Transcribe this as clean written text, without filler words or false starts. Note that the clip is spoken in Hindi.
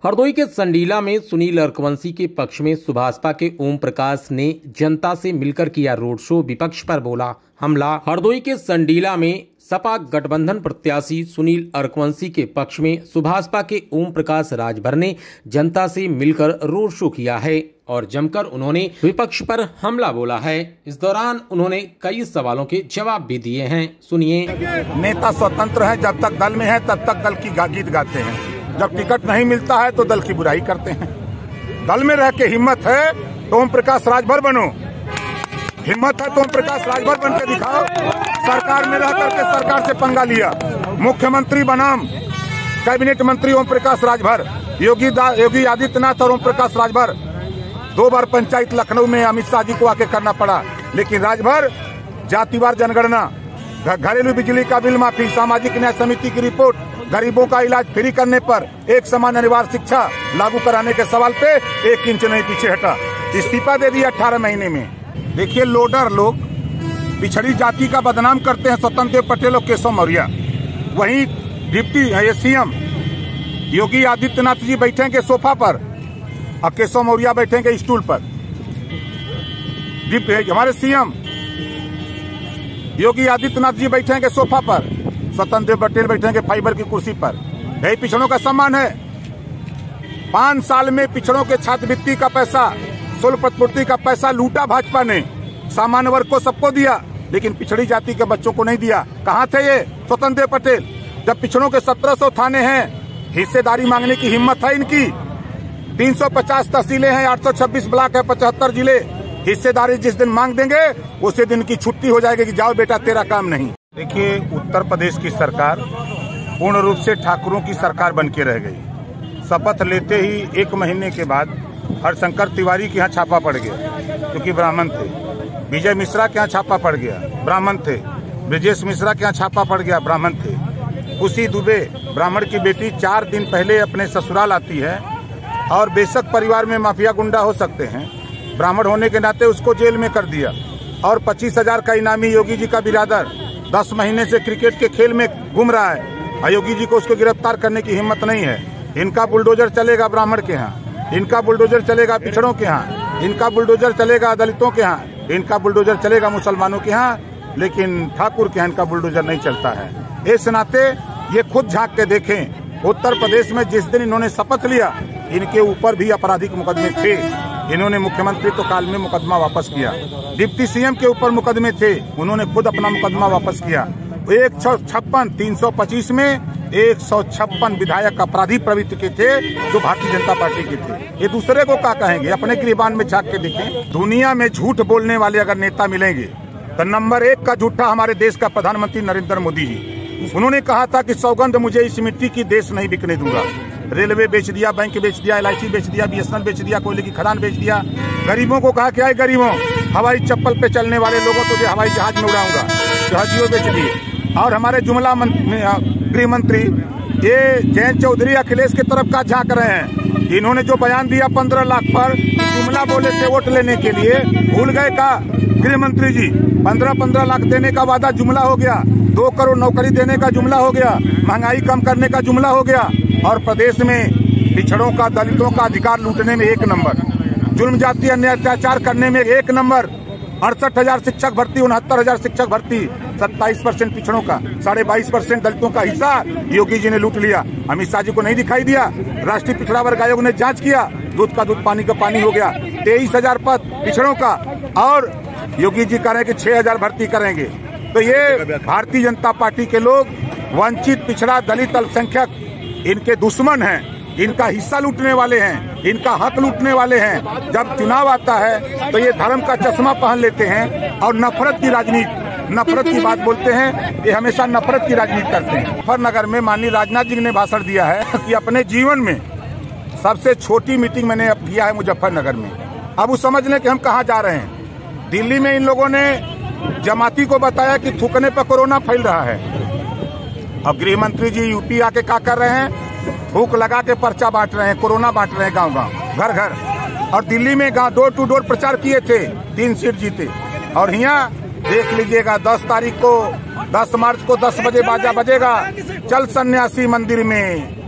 हरदोई के संडीला में सुनील अर्कवंशी के पक्ष में सुभाषपा के ओम प्रकाश ने जनता से मिलकर किया रोड शो, विपक्ष पर बोला हमला। हरदोई के संडीला में सपा गठबंधन प्रत्याशी सुनील अर्कवंशी के पक्ष में सुभाषपा के ओम प्रकाश राजभर ने जनता से मिलकर रोड शो किया है और जमकर उन्होंने विपक्ष पर हमला बोला है। इस दौरान उन्होंने कई सवालों के जवाब भी दिए हैं। सुनिए। नेता स्वतंत्र है, जब तक दल में है तब तक दल की गीत गाते हैं, जब टिकट नहीं मिलता है तो दल की बुराई करते हैं। दल में रह के हिम्मत है तो ओम प्रकाश राजभर बनो, हिम्मत है तो ओम प्रकाश राजभर बन के दिखाओ। सरकार में रह करके सरकार से पंगा लिया, मुख्यमंत्री बनाम कैबिनेट मंत्री ओम प्रकाश राजभर, योगी आदित्यनाथ और ओम प्रकाश राजभर 2 बार पंचायत लखनऊ में अमित शाह जी को आके करना पड़ा, लेकिन राजभर जातिवार जनगणना, घरेलू बिजली का बिल माफी, सामाजिक न्याय समिति की रिपोर्ट, गरीबों का इलाज फ्री करने पर, एक समान अनिवार्य शिक्षा लागू कराने के सवाल पे 1 इंच नहीं पीछे हटा, इस्तीफा दे दिया 18 महीने में। देखिए, लोडर लोग पिछड़ी जाति का बदनाम करते हैं, स्वतंत्र देव पटेल और केशव मौर्य। वहीं डिप्टी सीएम योगी आदित्यनाथ जी बैठेंगे सोफा पर और केशव मौर्य बैठेंगे स्टूल पर। हमारे सीएम योगी आदित्यनाथ जी बैठेंगे सोफा पर, स्वतंत्र देव पटेल बैठेंगे फाइबर की कुर्सी पर। यही पिछड़ों का सम्मान है। 5 साल में पिछड़ों के छात्रवृत्ति का पैसा, शुल्क प्रतिपूर्ति का पैसा लूटा भाजपा ने, सामान्य वर्ग को सबको दिया, लेकिन पिछड़ी जाति के बच्चों को नहीं दिया। कहाँ थे ये स्वतंत्र देव पटेल? जब पिछड़ों के 1700 थाने हैं, हिस्सेदारी मांगने की हिम्मत है इनकी। 350 तहसीलें हैं, 826 ब्लॉक है, 75 जिले। हिस्सेदारी जिस दिन मांग देंगे उसी दिन की छुट्टी हो जाएगी कि जाओ बेटा तेरा काम नहीं। देखिए, उत्तर प्रदेश की सरकार पूर्ण रूप से ठाकुरों की सरकार बन के रह गई। शपथ लेते ही 1 महीने के बाद हरशंकर तिवारी के यहाँ छापा पड़ गया क्योंकि ब्राह्मण थे, विजय मिश्रा के यहाँ छापा पड़ गया, ब्राह्मण थे, ब्रजेश मिश्रा के यहाँ छापा पड़ गया, ब्राह्मण थे। खुशी दुबे ब्राह्मण की बेटी 4 दिन पहले अपने ससुराल आती है और बेशक परिवार में माफिया गुंडा हो सकते हैं, ब्राह्मण होने के नाते उसको जेल में कर दिया। और 25,000 का इनामी योगी जी का बिरादर 10 महीने से क्रिकेट के खेल में घूम रहा है, योगी जी को उसको गिरफ्तार करने की हिम्मत नहीं है। इनका बुलडोजर चलेगा ब्राह्मण के यहाँ, इनका बुलडोजर चलेगा पिछड़ों के यहाँ, इनका बुलडोजर चलेगा दलितों के यहाँ, इनका बुलडोजर चलेगा मुसलमानों के यहाँ, लेकिन ठाकुर के यहाँ इनका बुलडोजर नहीं चलता है। इस नाते ये खुद झांक के देखें, उत्तर प्रदेश में जिस दिन इन्होंने शपथ लिया इनके ऊपर भी आपराधिक मुकदमे थे। इन्होंने मुख्यमंत्री तो काल में मुकदमा वापस किया, डिप्टी सीएम के ऊपर मुकदमे थे, उन्होंने खुद अपना मुकदमा वापस किया। 325 में 156 विधायक अपराधी प्रवृत्ति के थे जो भारतीय जनता पार्टी के थे। ये दूसरे को क्या कहेंगे? अपने गिरबान में झांक के देखें। दुनिया में झूठ बोलने वाले अगर नेता मिलेंगे तो नंबर 1 का झूठा हमारे देश का प्रधानमंत्री नरेंद्र मोदी जी। उन्होंने कहा था कि सौगंध मुझे इस मिट्टी की देश नहीं बिकने दूंगा। रेलवे बेच दिया, बैंक बेच दिया, LIC बेच दिया, BSNL बेच दिया, कोयले की खदान बेच दिया। गरीबों को कहा क्या है? गरीबों, हवाई चप्पल पे चलने वाले लोगों को जो हवाई जहाज में उड़ाऊंगा, जहाजियों बेच दिए। और हमारे जुमला गृह मंत्री ये जयंत चौधरी अखिलेश की तरफ का झांक रहे हैं। इन्होंने जो बयान दिया 15 लाख पर, जुमला बोले थे वोट लेने के लिए, भूल गए का गृह मंत्री जी? 15 लाख देने का वादा जुमला हो गया, 2 करोड़ नौकरी देने का जुमला हो गया, महंगाई कम करने का जुमला हो गया, और प्रदेश में पिछड़ों का, दलितों का अधिकार लूटने में 1 नंबर, जुल्म जाति अन्याय अत्याचार करने में 1 नंबर। 68,000 शिक्षक भर्ती, 69,000 शिक्षक भर्ती, 27% पिछड़ों का, 22.5% दलितों का हिस्सा योगी जी ने लूट लिया। अमित शाह जी को नहीं दिखाई दिया। राष्ट्रीय पिछड़ा वर्ग आयोग ने जांच किया, दूध का दूध पानी का पानी हो गया। 23,000 पद पिछड़ों का, और योगी जी कह रहे हैं कि 6,000 भर्ती करेंगे। तो ये भारतीय जनता पार्टी के लोग वंचित, पिछड़ा, दलित, अल्पसंख्यक इनके दुश्मन हैं, इनका हिस्सा लूटने वाले हैं, इनका हक लूटने वाले हैं। जब चुनाव आता है तो ये धर्म का चश्मा पहन लेते हैं और नफरत की राजनीति, नफरत की बात बोलते हैं। ये हमेशा नफरत की राजनीति करते हैं। मुजफ्फरनगर में माननीय राजनाथ जी ने भाषण दिया है कि अपने जीवन में सबसे छोटी मीटिंग मैंने किया है मुजफ्फरनगर में। अब वो समझ लें कि हम कहाँ जा रहे हैं। दिल्ली में इन लोगों ने जमाती को बताया कि थूकने पर कोरोना फैल रहा है। अब गृह मंत्री जी यूपी आके क्या कर रहे हैं? थूक लगा के पर्चा बांट रहे हैं, कोरोना बांट रहे हैं गांव-गांव, घर-घर। और दिल्ली में डोर टू डोर प्रचार किए थे, 3 सीट जीते। और यहाँ देख लीजिएगा 10 मार्च को 10 बजे बाजा बजेगा, चल सन्यासी मंदिर में,